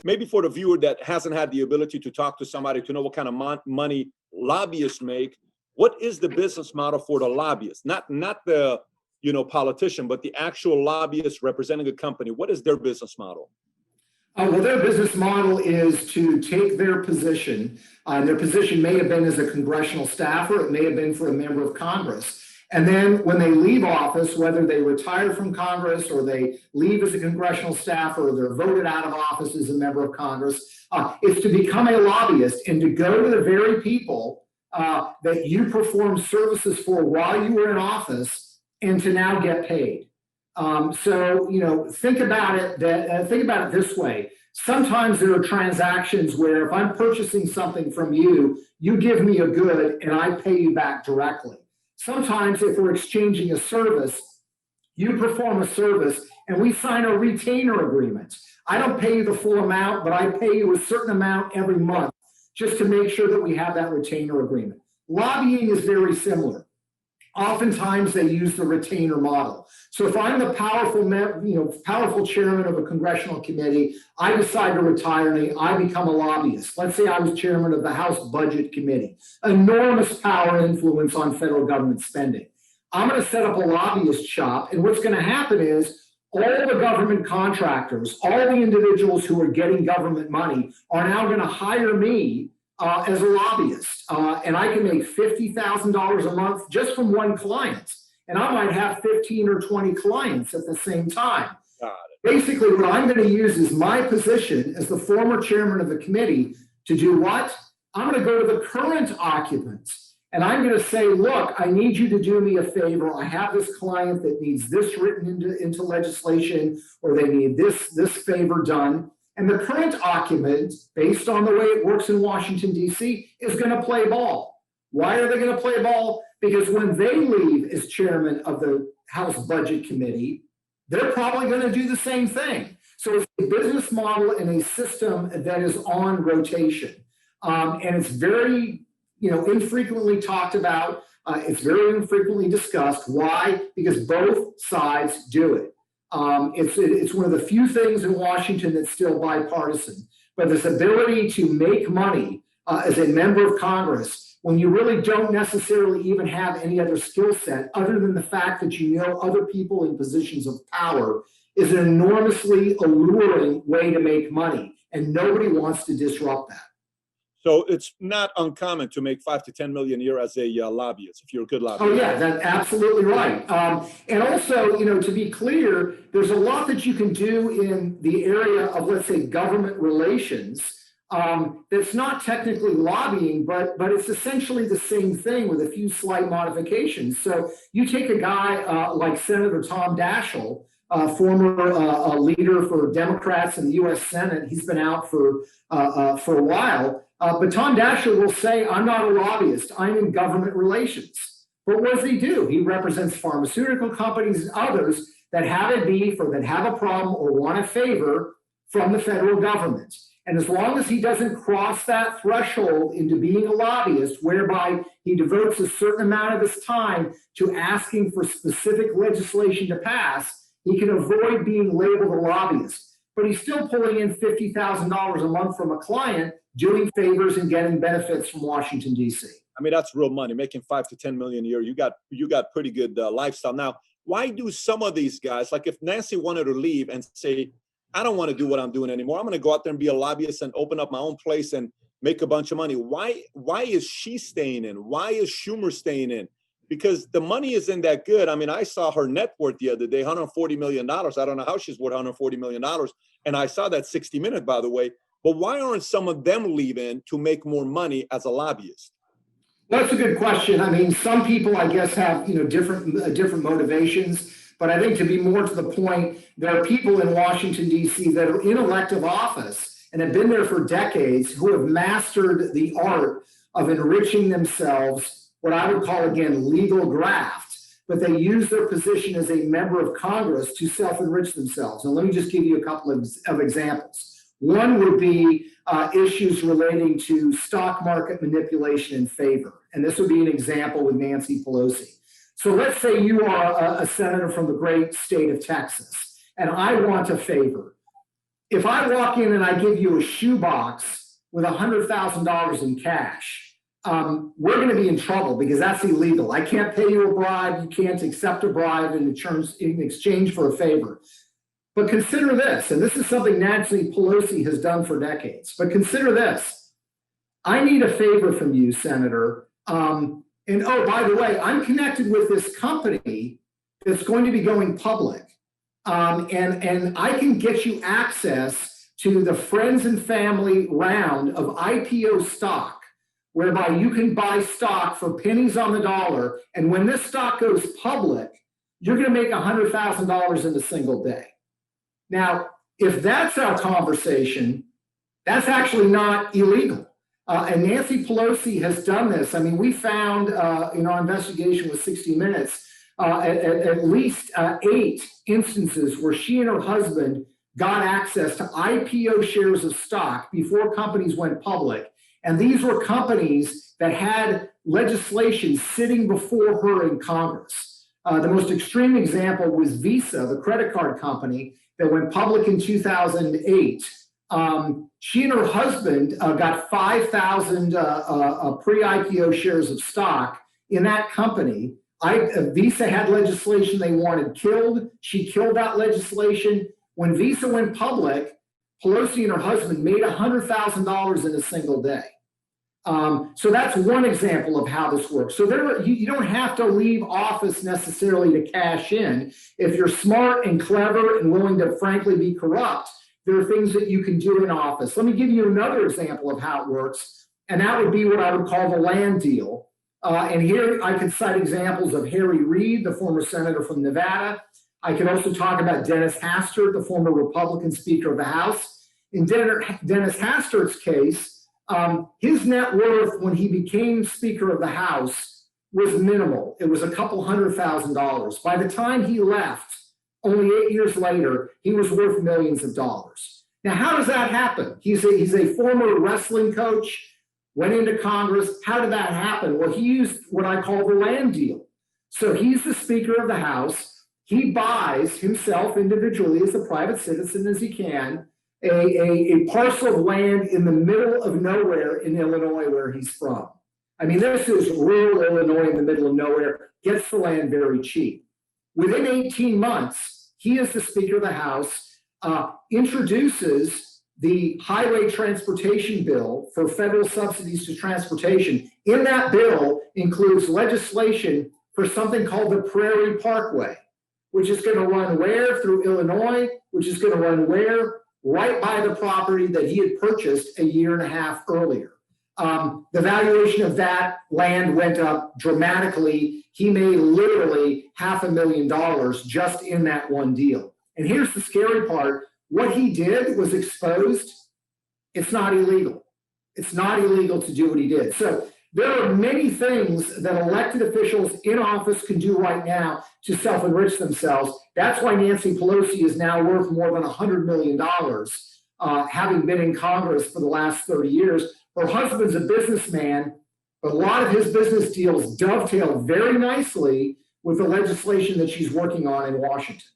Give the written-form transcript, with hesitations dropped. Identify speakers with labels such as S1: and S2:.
S1: maybe for the viewer that hasn't had the ability to talk to somebody to know what kind of money lobbyists make, what is the business model for the lobbyist? Not the politician, but the actual lobbyist representing a company. What is their business model?
S2: Well, their business model is to take their position, and their position may have been as a congressional staffer, it may have been for a member of Congress. And then when they leave office, whether they retire from Congress or they leave as a congressional staffer or they're voted out of office as a member of Congress, is to become a lobbyist and to go to the very people that you perform services for while you were in office and to now get paid. So, think about it this way. Sometimes there are transactions where if I'm purchasing something from you, you give me a good and I pay you back directly. Sometimes if we're exchanging a service, you perform a service and we sign a retainer agreement. I don't pay you the full amount, but I pay you a certain amount every month just to make sure that we have that retainer agreement. Lobbying is very similar. Oftentimes they use the retainer model. So if I'm the powerful chairman of a congressional committee, I decide to retire and I become a lobbyist. Let's say I was chairman of the House Budget Committee, enormous power and influence on federal government spending. I'm going to set up a lobbyist shop, and what's going to happen is all the government contractors, all the individuals who are getting government money are now going to hire me as a lobbyist, and I can make $50,000 a month just from one client, and I might have 15 or 20 clients at the same time. Basically, what I'm going to use is my position as the former chairman of the committee to do what? I'm going to go to the current occupants, and I'm going to say, look, I need you to do me a favor. I have this client that needs this written into legislation, or they need this favor done. And the current occupant, based on the way it works in Washington, D.C., is going to play ball. Why are they going to play ball? Because when they leave as chairman of the House Budget Committee, they're probably going to do the same thing. So it's a business model and a system that is on rotation. And it's very, infrequently talked about. It's very infrequently discussed. Why? Because both sides do it. It's one of the few things in Washington that's still bipartisan, but this ability to make money as a member of Congress when you really don't necessarily even have any other skill set other than the fact that you know other people in positions of power is an enormously alluring way to make money, and nobody wants to disrupt that.
S1: So it's not uncommon to make $5 to $10 million a year as a lobbyist, if you're a good lobbyist.
S2: Oh yeah, that's absolutely right. And also, to be clear, there's a lot that you can do in the area of, let's say, government relations. That's not technically lobbying, but it's essentially the same thing with a few slight modifications. So you take a guy like Senator Tom Daschle, former leader for Democrats in the U.S. Senate. He's been out for a while. But Tom Daschle will say, I'm not a lobbyist, I'm in government relations. But what does he do? He represents pharmaceutical companies and others that have a beef or that have a problem or want a favor from the federal government. And as long as he doesn't cross that threshold into being a lobbyist, whereby he devotes a certain amount of his time to asking for specific legislation to pass, he can avoid being labeled a lobbyist. But he's still pulling in $50,000 a month from a client, doing favors and getting benefits from Washington, D.C.
S1: I mean, that's real money, making $5 to $10 million a year. You got pretty good lifestyle. Now, why do some of these guys, like if Nancy wanted to leave and say, I don't want to do what I'm doing anymore, I'm going to go out there and be a lobbyist and open up my own place and make a bunch of money. Why is she staying in? Why is Schumer staying in? Because the money isn't that good. I mean, I saw her net worth the other day, $140 million. I don't know how she's worth $140 million. And I saw that 60 Minutes, by the way. But why aren't some of them leaving to make more money as a lobbyist?
S2: That's a good question. I mean, some people, I guess, have different motivations. But I think to be more to the point, there are people in Washington, D.C. that are in elective office and have been there for decades who have mastered the art of enriching themselves, what I would call, again, legal graft. But they use their position as a member of Congress to self-enrich themselves. And let me just give you a couple of examples. One would be issues relating to stock market manipulation in favor. And this would be an example with Nancy Pelosi. So let's say you are a senator from the great state of Texas, and I want a favor. if I walk in and I give you a shoebox with $100,000 in cash, we're going to be in trouble because that's illegal. I can't pay you a bribe. You can't accept a bribe in exchange for a favor. But consider this, and this is something Nancy Pelosi has done for decades, but consider this. I need a favor from you, Senator. And oh, by the way, I'm connected with this company that's going to be going public. And I can get you access to the friends and family round of IPO stock, whereby you can buy stock for pennies on the dollar. And when this stock goes public, you're going to make $100,000 in a single day. Now, if that's our conversation, that's actually not illegal. And Nancy Pelosi has done this. I mean, we found in our investigation with 60 Minutes, at least 8 instances where she and her husband got access to IPO shares of stock before companies went public. And these were companies that had legislation sitting before her in Congress. The most extreme example was Visa, the credit card company that went public in 2008. She and her husband got 5,000 pre-IPO shares of stock in that company. Visa had legislation they wanted killed. She killed that legislation. When Visa went public, Pelosi and her husband made $100,000 in a single day. So that's one example of how this works. So you don't have to leave office necessarily to cash in. If you're smart and clever and willing to frankly be corrupt, there are things that you can do in office. Let me give you another example of how it works, and that would be what I would call the land deal. And here I could cite examples of Harry Reid, the former senator from Nevada. I can also talk about Dennis Hastert, the former Republican Speaker of the House. In Dennis Hastert's case, his net worth when he became Speaker of the House was minimal. It was a couple $100,000. By the time he left, only 8 years later, he was worth millions of dollars. Now, how does that happen? He's a former wrestling coach, went into Congress. How did that happen? Well, he used what I call the land deal. So he's the Speaker of the House. He buys himself individually as a private citizen as he can, a parcel of land in the middle of nowhere in Illinois where he's from. I mean, this is rural Illinois in the middle of nowhere, gets the land very cheap. Within 18 months, he is the Speaker of the House, introduces the highway transportation bill for federal subsidies to transportation. In that bill includes legislation for something called the Prairie Parkway, which is going to run where? Through Illinois, which is going to run where? Right by the property that he had purchased a year and a half earlier. The valuation of that land went up dramatically. He made literally $500,000 just in that one deal. And here's the scary part. What he did was exposed. It's not illegal. It's not illegal to do what he did. So there are many things that elected officials in office can do right now to self-enrich themselves. That's why Nancy Pelosi is now worth more than $100 million, having been in Congress for the last 30 years. Her husband's a businessman, but a lot of his business deals dovetail very nicely with the legislation that she's working on in Washington.